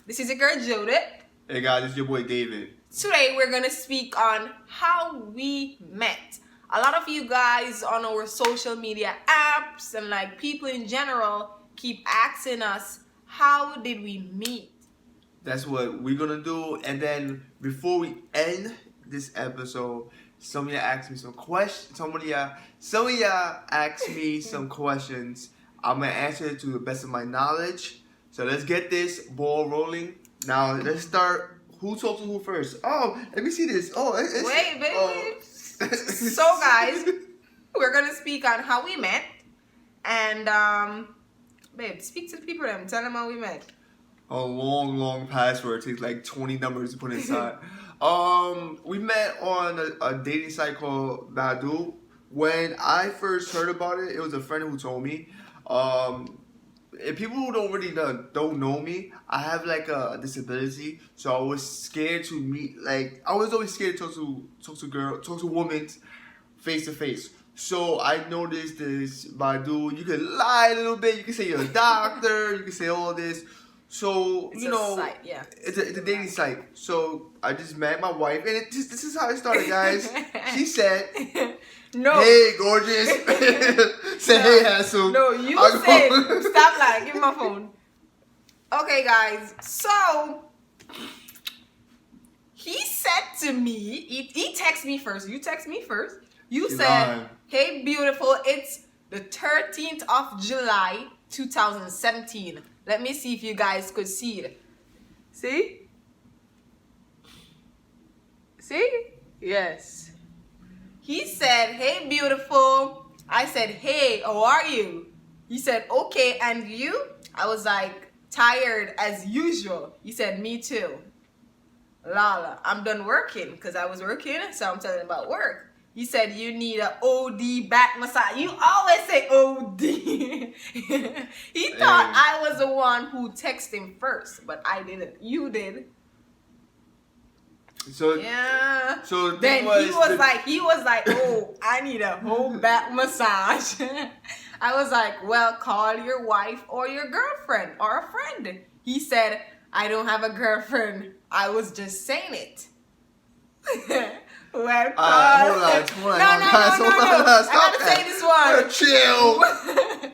This is your girl Judith. Hey guys, it's your boy David. Today we're gonna speak on how we met. A lot of you guys on our social media apps and like people in general keep asking us, how did we meet? That's what we're gonna do. And then before we end this episode, some of y'all asked me some questions. Some of y'all asked me some questions. I'm gonna answer it to the best of my knowledge. So let's get this ball rolling. Now let's start. Who talks to who first? Oh, let me see this. Oh, Wait, baby. Oh. So guys, we're gonna speak on how we met. And babe, speak to the people and tell them how we met. A long password. It takes like 20 numbers to put inside. We met on a dating site called Badoo. When I first heard about it, it was a friend who told me. If people who don't really don't know me, I have like a disability, so I was scared to meet. Like I was always scared to talk to women face to face. So I noticed this Badoo. You can lie a little bit. You can say you're a doctor. You can say all this. So It's you know, a site, yeah. it's a dating site. So I just met my wife, and this is how it started, guys. She said, No. "Hey, gorgeous." Say, "Hey, handsome." No, you said, stop lying. Give me my phone. Okay, guys. So he said to me, he texted me first. You text me first. You She's said, lying. "Hey, beautiful. It's the 13th of July, 2017. Let me see if you guys could see it. See? See? Yes. He said, "Hey, beautiful." I said, "Hey, how are you?" He said, "Okay, and you?" I was like, "Tired as usual." He said, "Me too." Lala, I'm done working because I was working, so I'm telling him about work. He said, "You need an OD back massage." You always say OD. He thought I was the one who texted him first, but I didn't. You did. So Yeah. So the Then thing he was like, "Oh, I need a whole back massage." I was like, "Well, call your wife or your girlfriend or a friend." He said, "I don't have a girlfriend. I was just saying it." Well, hold on. No. I gotta say this one. Chill.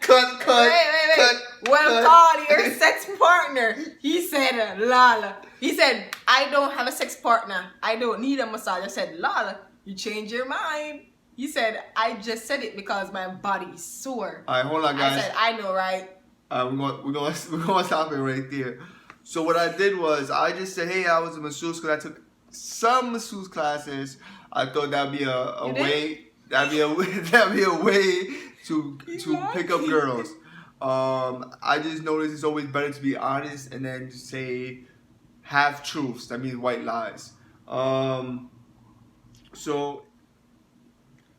Cut. Wait. Well, call your sex partner. He said, "Lala." He said, "I don't have a sex partner. I don't need a massage." I said, "Lala, you changed your mind." He said, "I just said it because my body is sore." All right, hold on, guys. I said, "I know, right?" We're gonna stop it right there. So what I did was I just said, "Hey, I was a masseuse because I took some masseuse classes. I thought that'd be a way. That'd be a way to pick up girls. I just noticed it's always better to be honest and then just say half truths. That means white lies. So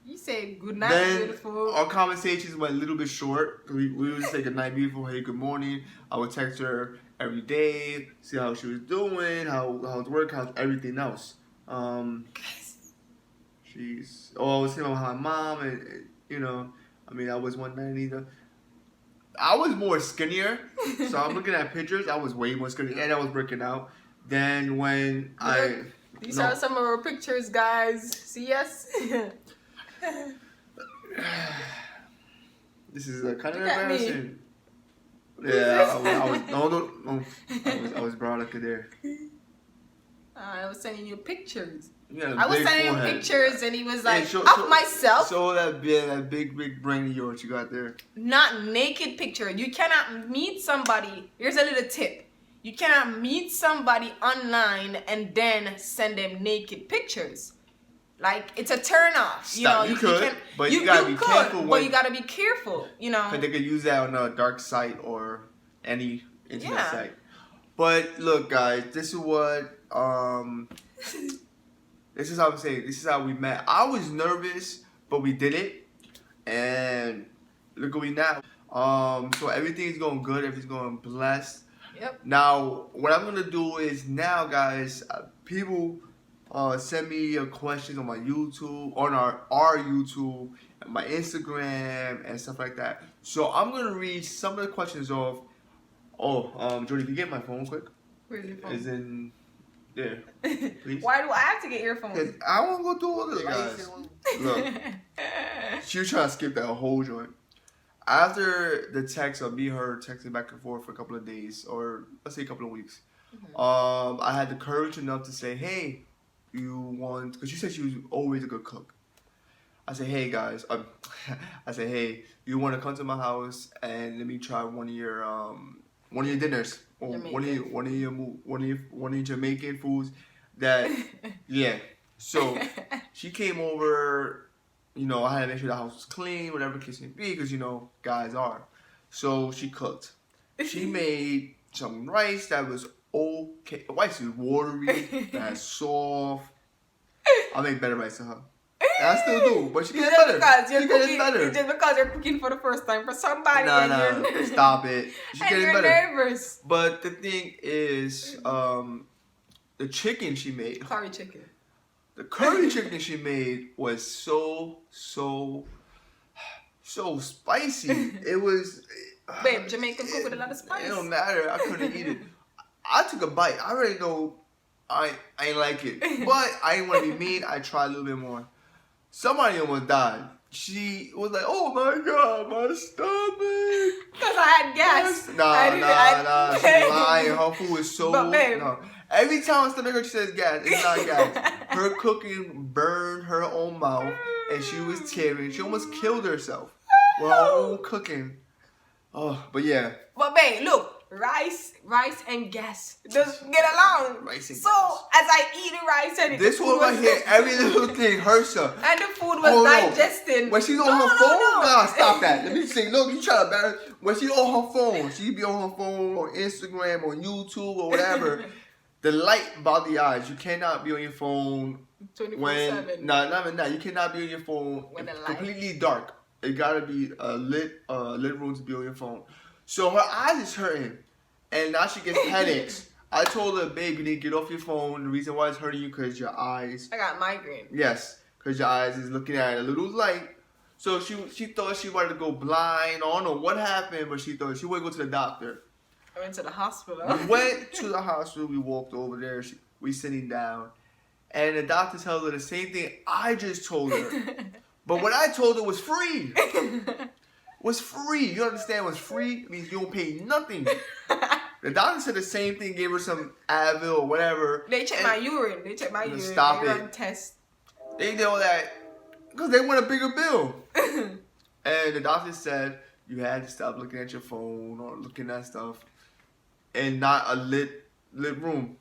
You said, "Good night, then beautiful." our conversations went a little bit short. We would say good night, beautiful. Hey, good morning. I would text her every day, see how she was doing, how's work, how's everything else. I was thinking about my mom, and you know, I mean, I was 190. I was more skinnier, so I'm looking at pictures. I was way more skinny, and I was working out. Then when These are some of our pictures, guys. See us? This is kind of Look at me. embarrassing. Yeah, I was brown like there. I was sending you pictures. Yeah, I was sending him pictures, and he was like, "Of myself." So that big brain of yours you got there. Not naked picture. You cannot meet somebody. Here's a little tip. You cannot meet somebody online and then send them naked pictures. Like, it's a turn off. You know, you could, but you gotta be careful. But you gotta be careful. You know, because they could use that on a dark site or any internet site. But look, guys, this is what this is how I'm saying. This is how we met. I was nervous, but we did it, and look at we now. So everything's going good. Everything's going blessed. Yep. Now, what I'm gonna do is now, guys, people send me questions on my YouTube, on our YouTube, and my Instagram, and stuff like that. So I'm gonna read some of the questions off. Jody, can you get my phone quick? Where's your phone? Is in there. Please. Why do I have to get earphones? Cause I want to go through all this, guys. Look, she was trying to skip that whole joint. After the text of me and her texting back and forth for a couple of days, or let's say a couple of weeks, I had the courage enough to say, "Hey, you want?" Because she said she was always a good cook. I said, "Hey guys," I said, "Hey, you want to come to my house and let me try one of your dinners, or one of your Jamaican foods that, yeah." So she came over. You know, I had to make sure the house was clean, whatever the case may be, because, you know, guys are. So she cooked. She made some rice that was okay. The rice is watery, that's soft. I make better rice than her. And I still do, but she gets better. She getting better. Just because you're cooking for the first time for somebody. Nah, stop it. She's getting you're better. Nervous. But the thing is, the chicken she made. Curry chicken. The curry chicken she made was so spicy. It was... Babe, Jamaican cook with a lot of spice. It don't matter. I couldn't eat it. I took a bite. I already know I ain't like it. But I didn't want to be mean. I tried a little bit more. Somebody almost died. She was like, "Oh my God, my stomach." Because I had gas. Nah. She's lying. Her food is so... But babe. No. Every time I stomach her, she says gas. It's not gas. Her cooking burned her own mouth, and she was tearing. She almost killed herself with her own cooking. Oh, but yeah. But babe, look. Rice and gas just get along. Rice and so gas. as I eat the rice and this one right here, every little thing hurts her. And the food was digesting. When she's on her phone, nah, stop that. Let me say, look, you try to better. When she's on her phone, she be on her phone, on Instagram, on YouTube, or whatever. The light about the eyes. You cannot be on your phone 24/7. Not even that. You cannot be on your phone when the light completely dark. It gotta be a lit room to be on your phone. So her eyes is hurting, and now she gets headaches. I told her, "Babe, you need to get off your phone. The reason why it's hurting you because your eyes." I got migraine. Yes, because your eyes is looking at a little light. So she thought she wanted to go blind. I don't know what happened, but she thought she would go to the doctor. I went to the hospital. We went to the hospital. We walked over there. We sitting down, and the doctor tells her the same thing I just told her. But what I told her was free. Was free. You understand? Was free means you don't pay nothing. The doctor said the same thing. Gave her some Advil or whatever. They checked my urine. They checked my urine. Stop they it. Run tests. They know that because they want a bigger bill. And the doctor said you had to stop looking at your phone or looking at stuff, and not a lit room.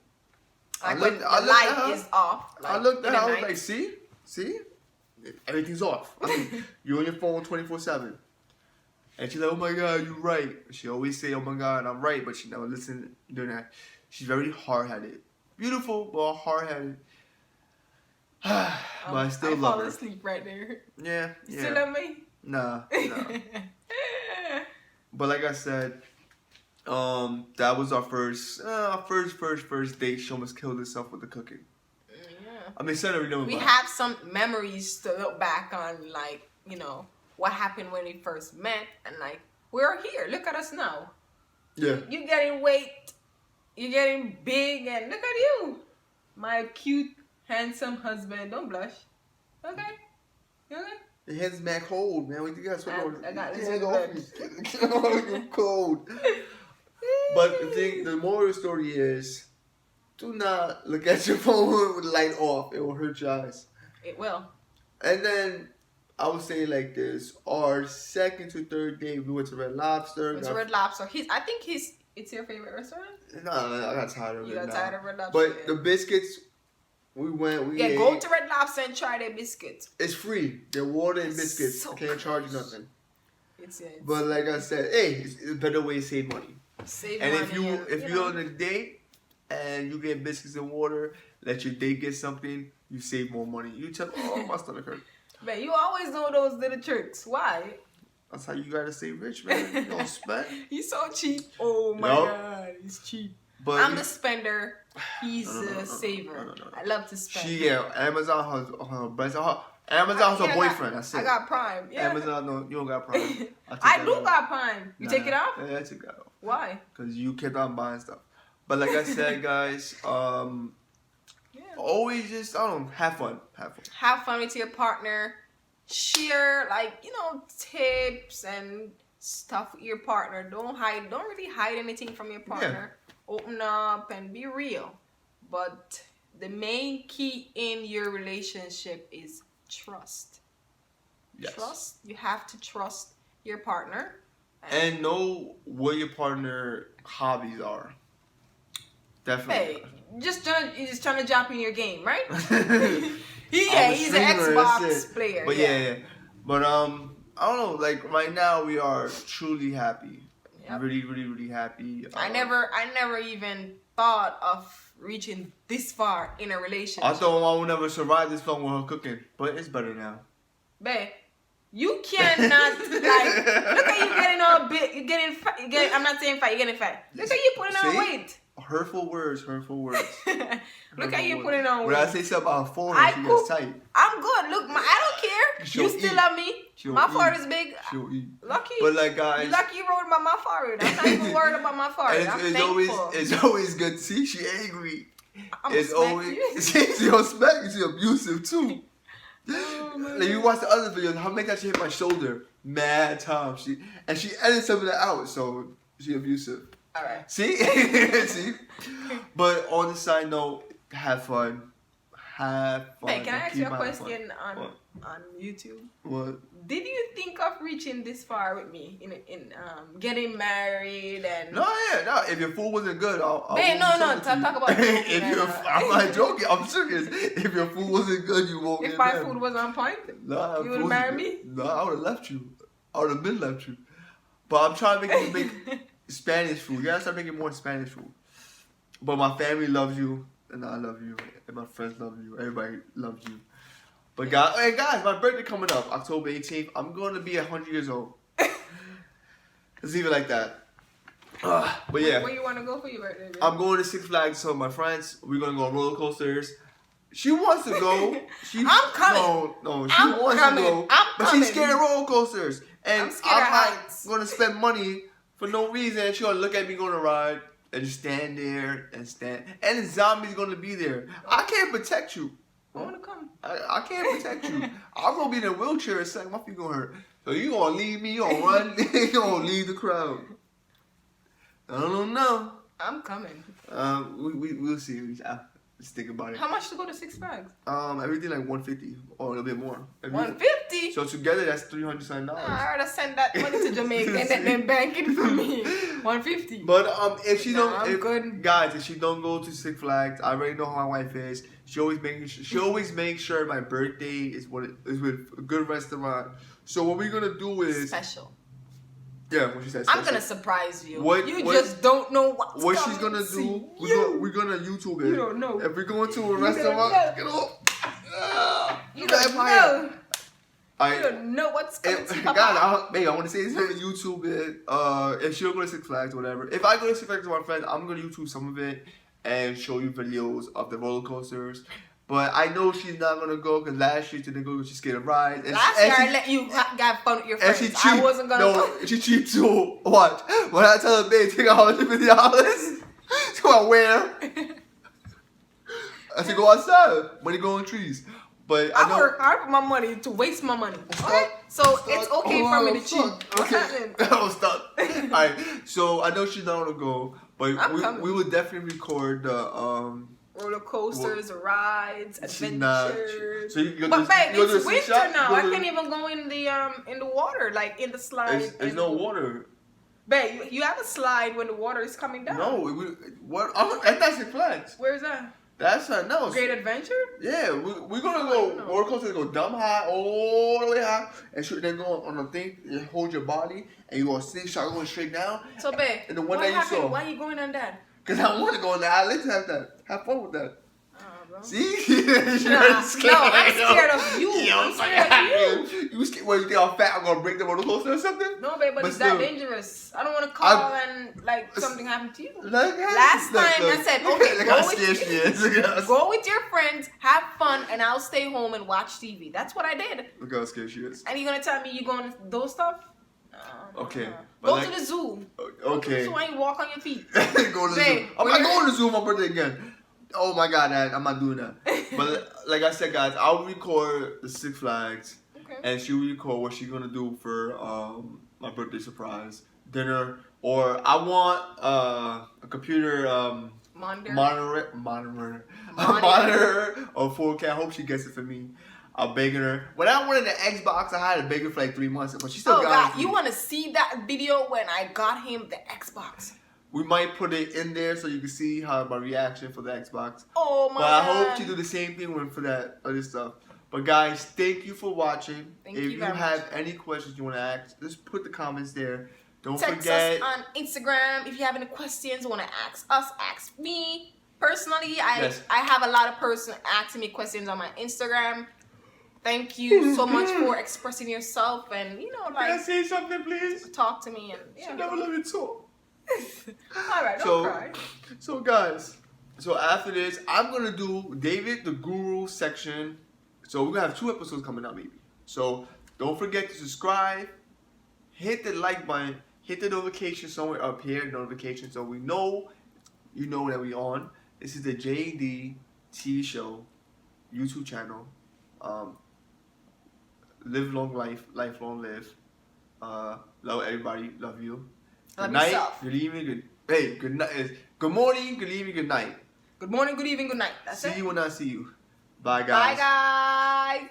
Like when the light is off. Like I looked at her. I was like, see, everything's off. I mean, you're on your phone 24/7. And she's like, "Oh my God, you're right." She always say, "Oh my God, I'm right," but she never listen doing that. She's very hard-headed. Beautiful, but hard-headed. But I still love her. I fall asleep right there. Yeah. You still love me? Nah. But like I said, that was our first date. She almost killed herself with the cooking. Yeah. I mean, we have some memories to look back on, like, you know, what happened when we first met, and like, we're here. Look at us now. Yeah. You're getting weight. You're getting big, and look at you. My cute, handsome husband. Don't blush. Okay? You okay? Your head's back cold, man. We got I got this. You're cold. But the moral of the story is, do not look at your phone with the light off. It will hurt your eyes. It will. And then I would say like this: our second to third date, we went to Red Lobster. Went to Red Lobster. I think it's your favorite restaurant. No, I got tired of it. You got tired of Red Lobster. But the biscuits, we ate. Go to Red Lobster and try their biscuits. It's free. They're water and biscuits. So can't charge you nothing. It's but like I said, hey, it's a better way to save money. And if you're on a date and you get biscuits and water, let your date get something, you save more money. You tell, "Oh, my stomach hurt." Man, you always do those little tricks. Why? That's how you gotta stay rich, man. You don't spend. He's so cheap. Oh my God, he's cheap. But I'm the spender. He's a saver. No. I love to spend. Amazon has her boyfriend. That's it. I got Prime. Yeah. Amazon, no, you don't got Prime. I do got Prime. You take it off? Yeah, I took it off. Why? Because you kept on buying stuff. But like I said, guys, Yeah. always just, I don't know, have fun. Have fun. Have fun with your partner. Share, like, you know, tips and stuff with your partner. Don't really hide anything from your partner. Open up and be real. But the main key in your relationship is trust. Yes. Trust. You have to trust your partner. And know what your partner hobbies are. Definitely. Hey, you're just trying to jump in your game, right? He's He's an Xbox player. But yeah. But I don't know. Like right now, we are truly happy. Yep. Really, really, really happy. I never even thought of reaching this far in a relationship. I thought I would never survive this long with her cooking, but it's better now. Babe, you cannot like. Look at you getting all big. You getting. I'm not saying fat. You're getting fat. Look at you putting on weight. Hurtful words. Look at you putting on weight. When I say something about forehead, she gets tight. I'm good. Look, I don't care. You still love me. My forehead is big. She'll eat. Lucky. But like guys, you lucky you wrote about my forehead. I'm not even worried about my forehead. I'm thankful. It's always good to see she angry. It's always she don't smack you. She abusive too. Oh, like you watch the other videos, how many times she hit my shoulder? Mad times. She edited some of that out, so she abusive. All right. See? See? But on the side note, have fun. Have fun. Hey, can I ask you a question on YouTube? What? Did you think of reaching this far with me in getting married and? No. If your food wasn't good, I'll talk about. I'm not joking. I'm serious. If your food wasn't good, you won't. If my food was on point, you would marry me. No, I would have left you. I would have been left you. But I'm trying to make Spanish food. You gotta start making more Spanish food. But my family loves you, and I love you, and my friends love you. Everybody loves you. But guys, my birthday coming up, October 18th. I'm going to be 100 years old. Let's leave it like that. But yeah. Where you want to go for your birthday? Baby? I'm going to Six Flags with some of my friends. We're going to go on roller coasters. She wants to go. I'm coming. No, she wants to go. But she's scared of roller coasters. And I'm not going to spend money for no reason. She's going to look at me going to ride and just stand there and stand. And the zombie's going to be there. I can't protect you. I want to come. I can't protect you. I'm going to be in a wheelchair and say, my feet going to hurt. So you going to leave me, you going to run, you going to leave the crowd. I don't know. I'm coming. We'll see. Let's think about it. How much to go to Six Flags? Everything like $150 or a little bit more. $150? So together that's $300. I already send that money to Jamaica and then bank it for me. $150. But if she good. Guys, if she don't go to Six Flags, I already know how my wife is. She always makes sure my birthday is with a good restaurant. So what we're gonna do is special. Yeah, when she says special. I'm gonna surprise you. What just don't know what she's gonna do. We're gonna YouTube it. You don't know. If we're going to a restaurant, you don't know. You don't know what's coming to Papa. God, I want to say this on YouTube it. If she don't go to Six Flags or whatever. If I go to Six Flags with my friends, I'm gonna YouTube some of it and show you videos of the roller coasters. But I know she's not gonna go because last year she didn't go because she's scared of rides. Last year I let you have fun with your friends. And she cheap. I wasn't gonna go. She cheap too. Watch. When I tell her, babe, take $150, she gonna wear. I said, go outside. Money grow on trees. But I work hard for my money to waste my money. Okay? So it's okay for me to cheat. Okay. I'm stuck. Alright. So I know she's not gonna go, but we will definitely record the roller coasters, rides, adventures. So but babe, it's winter now. I can't even go in the water, like in the slide. There's no water. Babe, you have a slide when the water is coming down. No, that's Six Flags. Where's that? That's no. Great Adventure? Yeah, we're gonna go roller coaster, go dumb high, all the way high, and then go on a thing, you hold your body, and you go start going straight down. So babe, and the one that you saw. Why are you going on that? Because I want to go on that. Let's have that. Have fun with that. Bro. See? No, I'm scared of you. I'm scared of you. You scared? What, you think I'm fat? I'm gonna break the roller coaster or something? No, babe, but it's that dangerous. I don't want to call and something happen to you. Last time I said, okay, go with your friends, have fun, and I'll stay home and watch TV. That's what I did. Look how scared she is. And you're gonna tell me you're going to those stuff? Okay. Go to the zoo. Okay. So why you walk on your feet? Go to the Babe, zoo. I'm not going to the zoo on my birthday again. Oh my god, I'm not doing that. But like I said, guys, I'll record the Six Flags, and she'll record what she's gonna do for my birthday surprise dinner, or I want a computer monitor or 4K. I hope she gets it for me. I'm begging her. When I wanted the Xbox, I had to beg her for like 3 months, but she still got it. Oh God, you want to see that video when I got him the Xbox? We might put it in there so you can see how my reaction for the Xbox. Oh my God. But I hope God. you do the same thing for that other stuff. But guys, thank you for watching. Thank if you you have any questions you want to ask, just put the comments there. Don't Text forget. us on Instagram if you have any questions. Want to ask us? Ask me personally. I have a lot of person asking me questions on my Instagram. Thank you so much for expressing yourself and Can I say something, please? Talk to me and I never let me talk. All right, don't cry. So guys, after this, I'm gonna do David the Guru section. So we're gonna have 2 episodes coming out, maybe. So don't forget to subscribe, hit the like button, hit the notification somewhere up here, notification, so we know you know that we on. This is the JD TV show, YouTube channel. Live long life, lifelong live. Love everybody, love you. Good night, good evening, good night. Good morning, good evening, good night. Good morning, good evening, good night. That's it. See you when I see you. Bye, guys. Bye, guys.